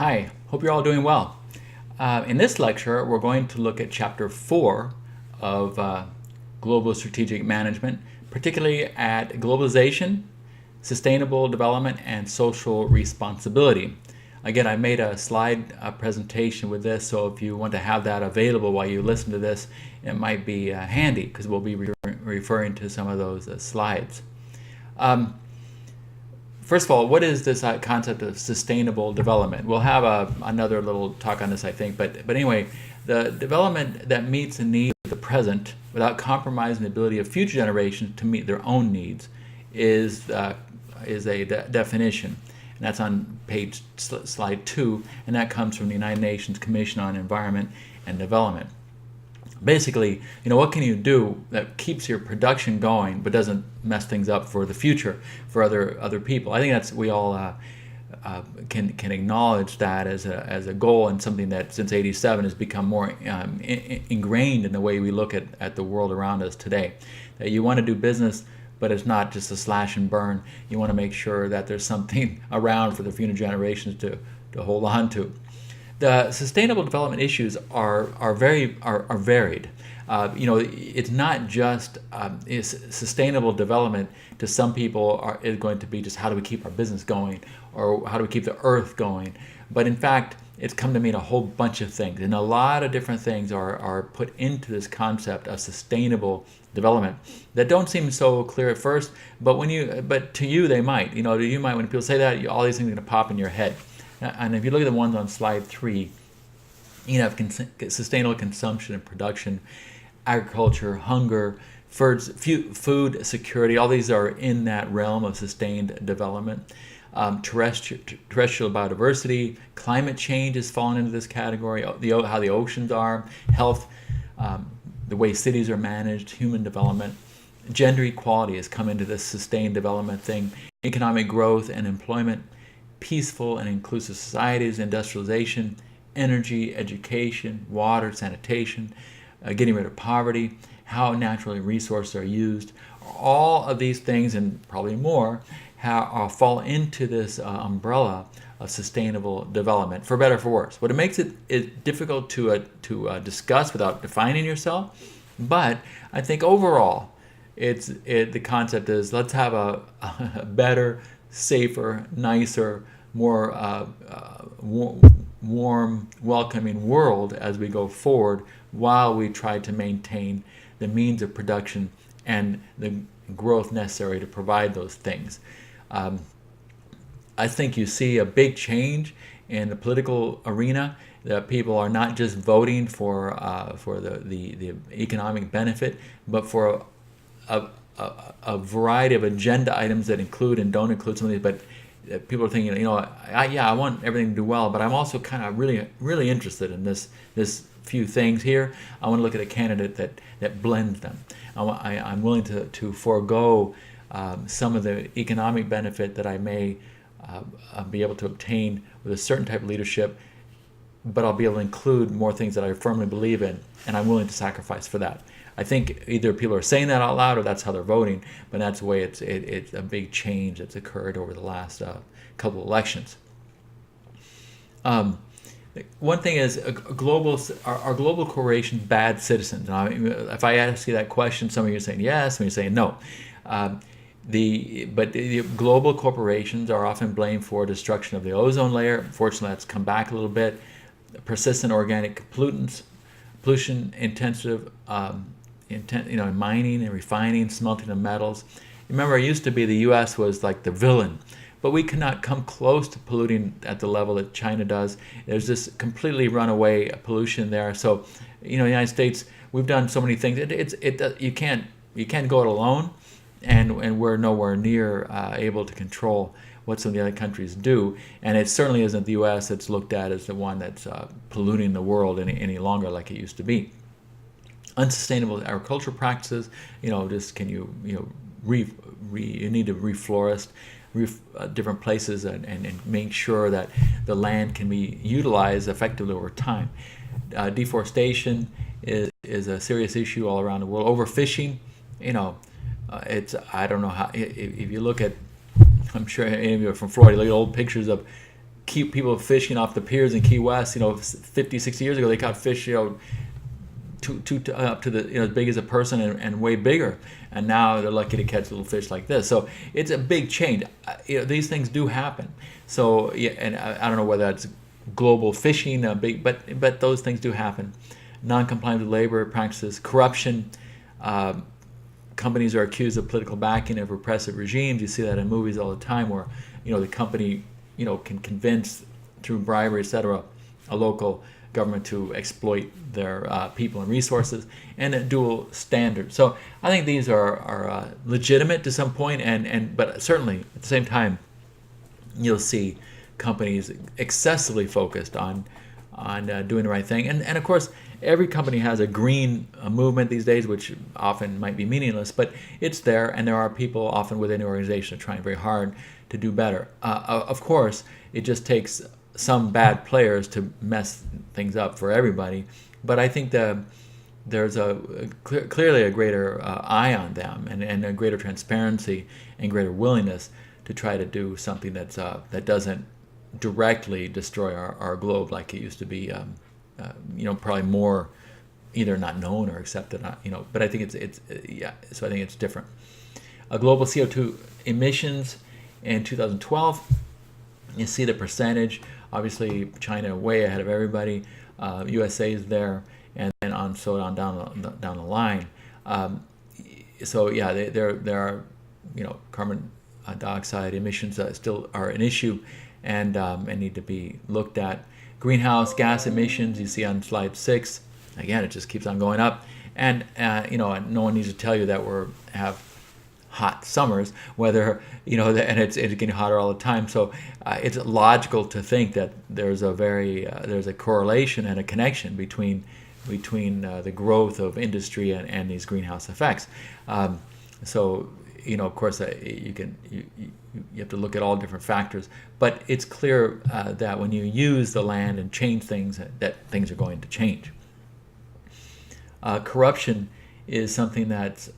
Hi, hope you're all doing well. In this lecture, we're going to look at Chapter 4 of Global Strategic Management, particularly at globalization, sustainable development, and social responsibility. Again, I made a slide presentation with this, so if you want to have that available while you listen to this, it might be handy because we'll be referring to some of those slides. First of all, what is this concept of sustainable development? We'll have another little talk on this, I think. But anyway, the development that meets the needs of the present without compromising the ability of future generations to meet their own needs is a definition. And that's on slide 2, and that comes from the United Nations Commission on Environment and Development. Basically, what can you do that keeps your production going but doesn't mess things up for the future for other people? I think that's we all can acknowledge that as a goal, and something that since '87 has become more ingrained in the way we look at the world around us today. That you want to do business, but it's not just a slash and burn. You want to make sure that there's something around for the future generations to hold on to. The sustainable development issues are varied. It's not just sustainable development. To some people, is going to be just how do we keep our business going, or how do we keep the earth going. But in fact, it's come to mean a whole bunch of things, and a lot of different things are put into this concept of sustainable development that don't seem so clear at first. But to you, they might. You might, when people say that, all these things are going to pop in your head. And if you look at the ones on slide 3, you have sustainable consumption and production, agriculture, hunger, food security. All these are in that realm of sustained development. Terrestrial biodiversity, climate change has fallen into this category. How the oceans are, health, the way cities are managed, human development. Gender equality has come into this sustained development thing. Economic growth and employment. Peaceful and inclusive societies, industrialization, energy, education, water, sanitation, getting rid of poverty, how natural resources are used. All of these things, and probably more, fall into this umbrella of sustainable development, for better or for worse. What it makes it difficult to discuss without defining yourself, but I think overall, the concept is let's have a better, safer, nicer, more warm, welcoming world as we go forward, while we try to maintain the means of production and the growth necessary to provide those things. I think you see a big change in the political arena, that people are not just voting for the economic benefit, but for a variety of agenda items that include and don't include some of these. But people are thinking, I want everything to do well, but I'm also kind of really interested in this few things here. I want to look at a candidate that blends them. I'm willing to forego some of the economic benefit that I may be able to obtain with a certain type of leadership, but I'll be able to include more things that I firmly believe in, and I'm willing to sacrifice for that. I think either people are saying that out loud or that's how they're voting, but that's the way it's a big change that's occurred over the last couple elections. One thing is, are global corporations bad citizens? Now, if I ask you that question, some of you are saying yes, some of you are saying no. But the global corporations are often blamed for destruction of the ozone layer. Fortunately, that's come back a little bit. Persistent organic pollutants, pollution-intensive mining and refining, smelting of metals. Remember, it used to be the U.S. was like the villain, but we cannot come close to polluting at the level that China does. There's this completely runaway pollution there. So, the United States, we've done so many things. You can't go it alone, and we're nowhere near able to control what some of the other countries do. And it certainly isn't the U.S. that's looked at as the one that's polluting the world any longer like it used to be. Unsustainable agricultural practices, just can you need to reflorist different places and make sure that the land can be utilized effectively over time. Deforestation is a serious issue all around the world. Overfishing, I don't know how, if you look at, I'm sure any of you are from Florida, look at old pictures of keep people fishing off the piers in Key West. 50, 60 years ago, they caught fish, up to the as big as a person and way bigger, and now they're lucky to catch little fish like this. So it's a big change. These things do happen. So yeah, and I don't know whether that's global fishing, but those things do happen. Non-compliance with labor practices, corruption. Companies are accused of political backing of repressive regimes. You see that in movies all the time, where the company can convince through bribery, etc., a local government to exploit their people and resources, and a dual standard. So I think these are legitimate to some point, but certainly at the same time, you'll see companies excessively focused on doing the right thing, and of course every company has a green movement these days, which often might be meaningless, but it's there, and there are people often within the organization trying very hard to do better. Of course, it just takes some bad players to mess things up for everybody, but I think there's clearly a greater eye on them, and a greater transparency and greater willingness to try to do something that doesn't directly destroy our globe like it used to be. Probably more either not known or accepted. But I think it's So I think it's different. Global CO2 emissions in 2012. You see the percentage. Obviously, China way ahead of everybody. USA is there, and then on down the line. There are carbon dioxide emissions still are an issue, and need to be looked at. Greenhouse gas emissions, you see on slide 6. Again, it just keeps on going up, and no one needs to tell you that we have hot summers, and it's getting hotter all the time. So it's logical to think that there's a correlation and a connection between the growth of industry and these greenhouse effects. Of course, you have to look at all different factors, but it's clear that when you use the land and change things, that things are going to change. Corruption is something that's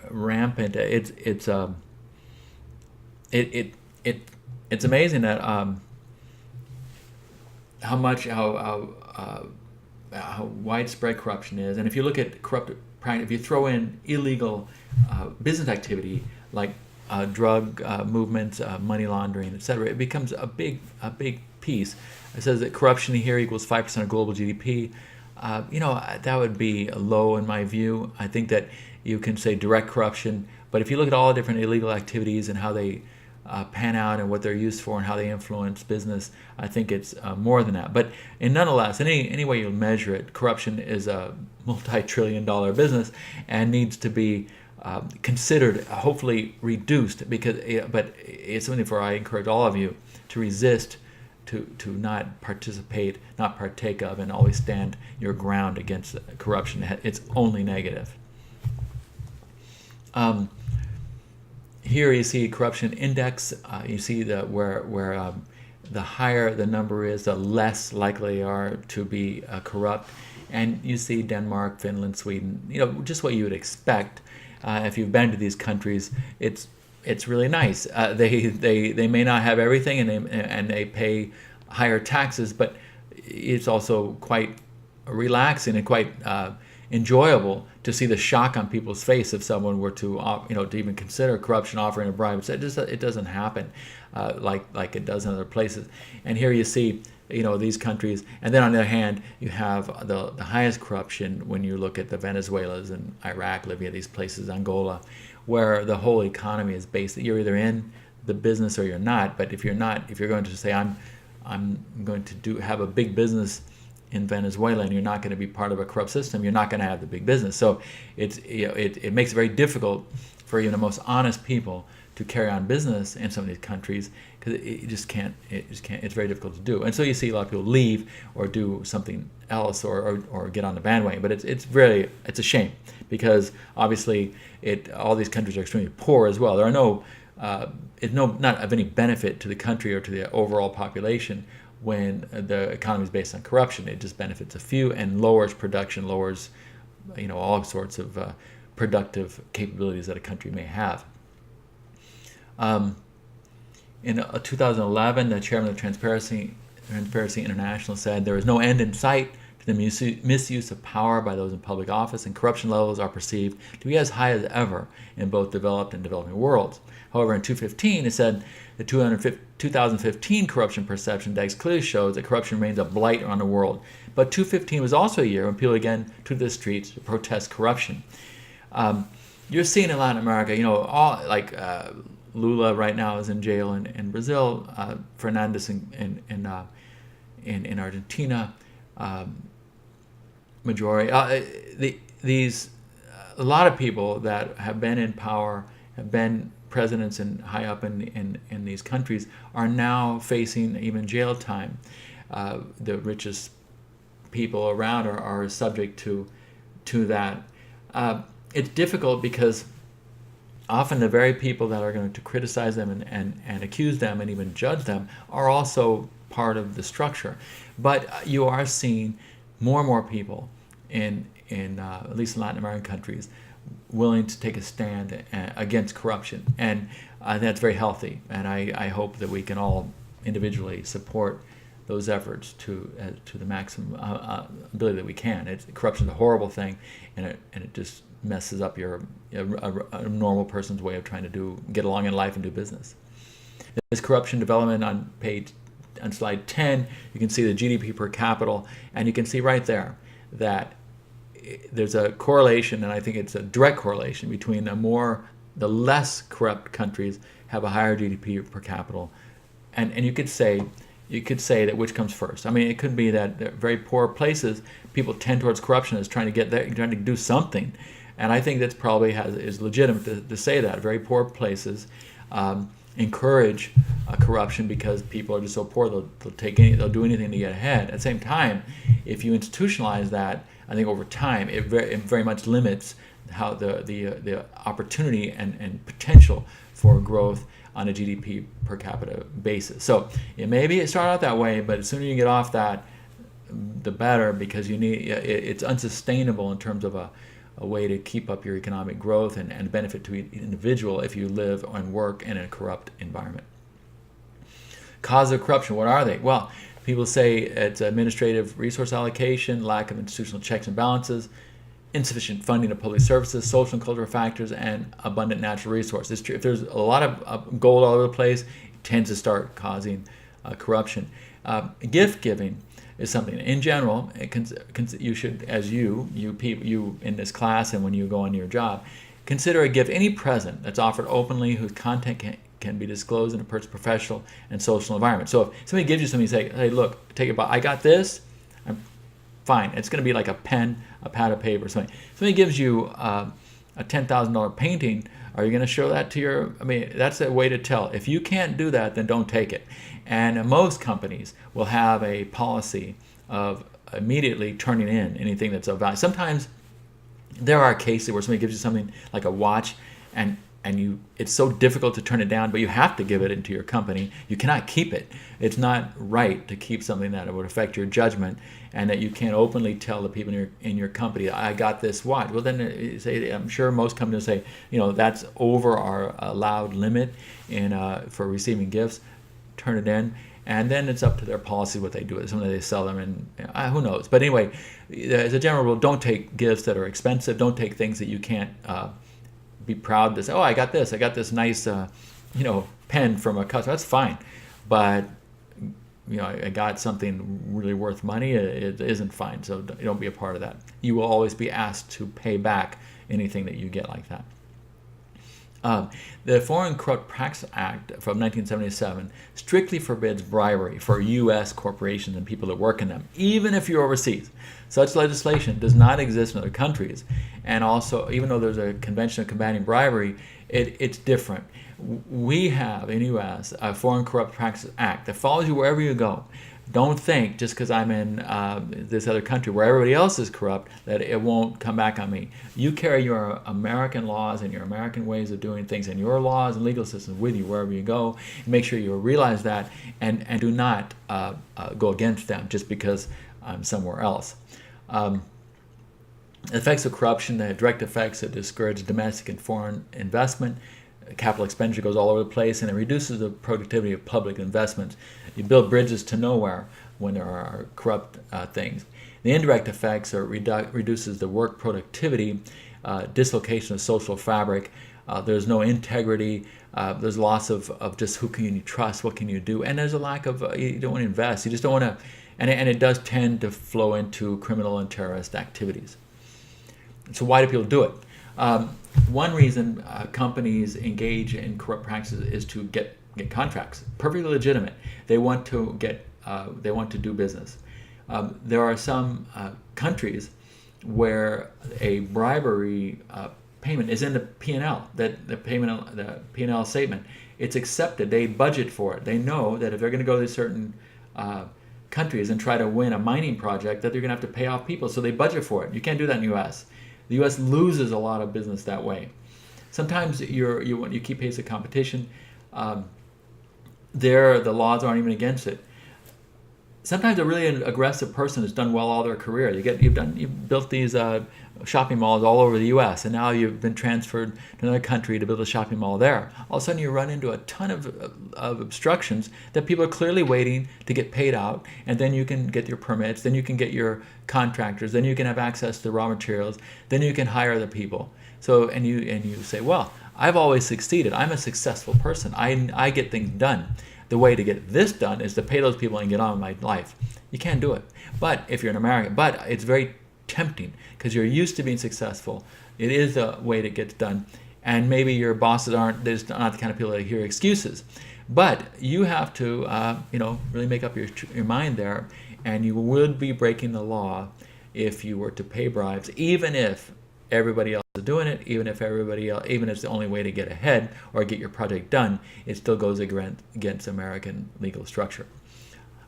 rampant. It's amazing that how widespread corruption is, and if you look at if you throw in illegal business activity like drug movements, money laundering, etc., it becomes a big piece. It says that corruption here equals 5% of global GDP. That would be low in my view. I think that you can say direct corruption, but if you look at all the different illegal activities and how they pan out and what they're used for and how they influence business, I think it's more than that. But nonetheless, any way you measure it, corruption is a multi-trillion-dollar business and needs to be considered, hopefully reduced, but it's something I encourage all of you to resist, to not participate, not partake of, and always stand your ground against corruption. It's only negative. Here you see corruption index. You see where the higher the number is, the less likely they are to be corrupt. And you see Denmark, Finland, Sweden, just what you would expect. If you've been to these countries, it's really nice. They may not have everything, and they pay higher taxes, but it's also quite relaxing and quite enjoyable to see the shock on people's face if someone were to even consider corruption, offering a bribe. It doesn't happen like it does in other places. And here you see these countries, and then on the other hand you have the highest corruption when you look at the Venezuelas and Iraq, Libya, these places, Angola, where the whole economy is based. You're either in the business or you're not. But if you're going to say I'm going to have a big business in Venezuela, and you're not going to be part of a corrupt system, you're not going to have the big business. So it makes it very difficult for even the most honest people to carry on business in some of these countries, because it just can't. It's very difficult to do. And so you see a lot of people leave or do something else or get on the bandwagon. But it's a shame, because obviously all these countries are extremely poor as well. There are not of any benefit to the country or to the overall population when the economy is based on corruption. It just benefits a few and lowers production, lowers all sorts of productive capabilities that a country may have. In 2011, the chairman of Transparency International said there is no end in sight to the misuse of power by those in public office, and corruption levels are perceived to be as high as ever in both developed and developing worlds. However, in 2015, it said the 2015 Corruption Perception Index clearly shows that corruption remains a blight around the world. But 2015 was also a year when people again took to the streets to protest corruption. You're seeing in Latin America, all like Lula right now is in jail in Brazil, Fernandez in Argentina, Majori. A lot of people that have been in power, have been presidents and high up in these countries, are now facing even jail time. The richest people around are subject to that. It's difficult because often the very people that are going to criticize them and accuse them and even judge them are also part of the structure. But you are seeing more and more people in at least in Latin American countries willing to take a stand against corruption, and that's very healthy. And I hope that we can all individually support those efforts to the maximum ability that we can. Corruption is a horrible thing, and it just messes up a normal person's way of trying to get along in life and do business. This corruption development on slide 10, you can see the GDP per capita, and you can see right there that there's a correlation, and I think it's a direct correlation between the less corrupt countries have a higher GDP per capita, and you could say that which comes first. I mean, it could be that very poor places, people tend towards corruption as trying to do something, and I think that's probably is legitimate to say that very poor places encourage corruption because people are just so poor they'll do anything to get ahead. At the same time, if you institutionalize that, I think over time it very much limits how the opportunity and potential for growth on a GDP per capita basis. So it start out that way, but the sooner you get off that, the better, because it's unsustainable in terms of a way to keep up your economic growth and benefit to each individual if you live and work in a corrupt environment. Causes of corruption, what are they? Well, people say it's administrative resource allocation, lack of institutional checks and balances, insufficient funding of public services, social and cultural factors, and abundant natural resources. It's true. If there's a lot of gold all over the place, it tends to start causing corruption. Gift giving is something. In general, you should, as you in this class and when you go on your job, consider a gift any present that's offered openly whose content can be disclosed in a person's professional and social environment. So if somebody gives you something, you say, hey, look, take it. I got this. I'm fine. It's going to be like a pen, a pad of paper, something. Somebody gives you a $10,000 painting. Are you going to show that to that's a way to tell. If you can't do that, then don't take it. And most companies will have a policy of immediately turning in anything that's of value. Sometimes there are cases where somebody gives you something like a watch, and it's so difficult to turn it down, but you have to give it into your company. You cannot keep it. It's not right to keep something that would affect your judgment, and that you can't openly tell the people in your company, I got this watch. Well, then I'm sure most companies say, that's over our allowed limit for receiving gifts. Turn it in, and then it's up to their policy what they do with it. Sometimes they sell them, and who knows. But anyway, as a general rule, don't take gifts that are expensive. Don't take things that you can't be proud to say, I got this nice pen from a customer. That's fine, but I got something really worth money. It isn't fine, so don't be a part of that. You will always be asked to pay back anything that you get like that. The Foreign Corrupt Practices Act from 1977 strictly forbids bribery for U.S. corporations and people that work in them, even if you're overseas. Such legislation does not exist in other countries. And also, even though there's a convention of combating bribery, it's different. We have in the U.S. a Foreign Corrupt Practices Act that follows you wherever you go. Don't think just because I'm in this other country where everybody else is corrupt that it won't come back on me. You carry your American laws and your American ways of doing things and your laws and legal systems with you wherever you go. Make sure you realize that and do not go against them just because I'm somewhere else. Effects of corruption, the direct effects that discourage domestic and foreign investment. capital expenditure goes all over the place, and it reduces the productivity of public investments. You build bridges to nowhere when there are corrupt things. The indirect effects are reduces the work productivity, dislocation of social fabric. There's no integrity. There's loss of just who can you trust, what can you do, and there's a lack of you don't want to invest. You just don't want to, and it does tend to flow into criminal and terrorist activities. So why do people do it? One reason companies engage in corrupt practices is to get contracts. Perfectly legitimate. They want to do business. There are some countries where a bribery payment is in the P&L, that the P&L statement. It's accepted. They budget for it. They know that if they're going to go to certain countries and try to win a mining project, that they're going to have to pay off people. So they budget for it. You can't do that in the U.S. The U.S. loses a lot of business that way. Sometimes you keep pace of competition. The laws aren't even against it. Sometimes a really aggressive person has done well all their career. You've built these shopping malls all over the U.S. and now you've been transferred to another country to build a shopping mall there. All of a sudden you run into a ton of obstructions that people are clearly waiting to get paid out, and then you can get your permits, then you can get your contractors, then you can have access to raw materials, then you can hire the people. So and you say, well, I've always succeeded. I'm a successful person. I get things done. The way to get this done is to pay those people and get on with my life. You can't do it. But if you're an American, but it's very tempting because you're used to being successful. It is a way to get done. And maybe your bosses aren't the kind of people that hear excuses. But you have to, really make up your mind there, and you would be breaking the law if you were to pay bribes, even if everybody else is doing it, even if it's the only way to get ahead or get your project done, it still goes against American legal structure.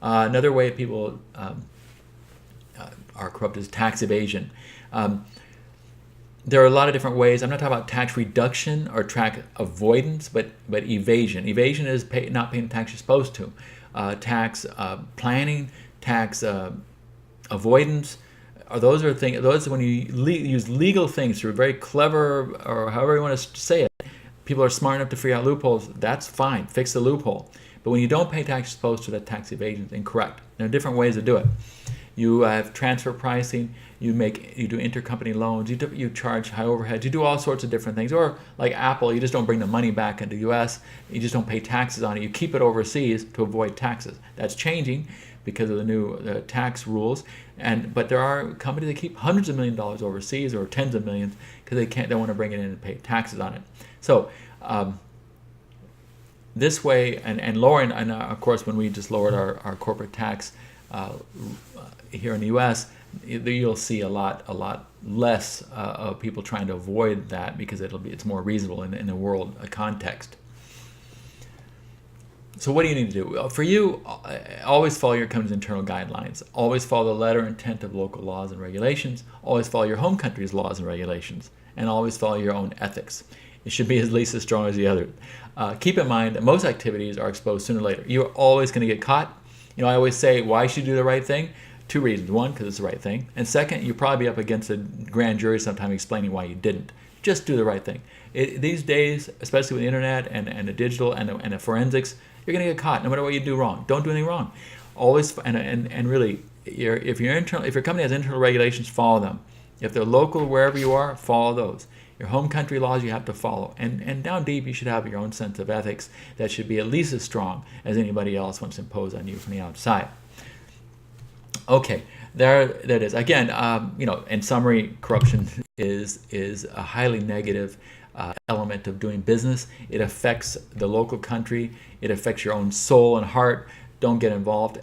Another way people are corrupt is tax evasion. There are a lot of different ways. I'm not talking about tax reduction or tax avoidance, but evasion. Evasion is not paying the tax you're supposed to. Tax planning, tax avoidance. Those are things. Those when you use legal things through very clever, or however you want to say it. People are smart enough to figure out loopholes. That's fine. Fix the loophole. But when you don't pay tax you're supposed to, that tax evasion is incorrect. There are different ways to do it. You have transfer pricing. You do intercompany loans. You charge high overhead. You do all sorts of different things. Or like Apple, you just don't bring the money back into the U.S. You just don't pay taxes on it. You keep it overseas to avoid taxes. That's changing because of the new tax rules. But there are companies that keep hundreds of millions of dollars overseas or tens of millions because they want to bring it in and pay taxes on it. So this way, and lowering, and of course when we just lowered our corporate tax here in the U.S., you'll see a lot less of people trying to avoid that because it's more reasonable in the world context. So what do you need to do? Well, for you, always follow your company's internal guidelines. Always follow the letter and intent of local laws and regulations. Always follow your home country's laws and regulations. And always follow your own ethics. It should be at least as strong as the other. Keep in mind that most activities are exposed sooner or later. You're always going to get caught. I always say, why should you do the right thing? 2 reasons. 1, because it's the right thing. And 2nd, you'll probably be up against a grand jury sometime explaining why you didn't. Just do the right thing. These days, especially with the internet and the digital and the forensics, you're going to get caught no matter what you do wrong. Don't do anything wrong. Always, and really, if your company has internal regulations, follow them. If they're local, wherever you are, follow those. Your home country laws you have to follow. And down deep, you should have your own sense of ethics that should be at least as strong as anybody else wants to impose on you from the outside. Okay, that is. Again, in summary, corruption is a highly negative element of doing business. It affects the local country. It affects your own soul and heart. Don't get involved.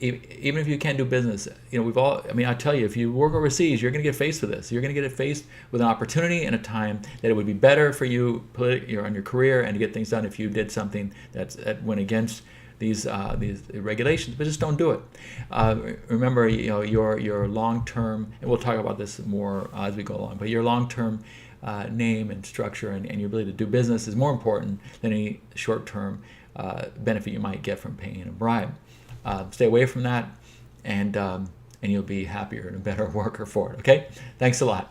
Even if you can't do business, I tell you, if you work overseas, you're going to get faced with this. You're going to get faced with an opportunity and a time that it would be better for you on your career and to get things done if you did something that went against these regulations, but just don't do it. Remember, your long-term, and we'll talk about this more as we go along, but your long-term name and structure and your ability to do business is more important than any short-term benefit you might get from paying a bribe. Stay away from that, and you'll be happier and a better worker for it. Okay? Thanks a lot.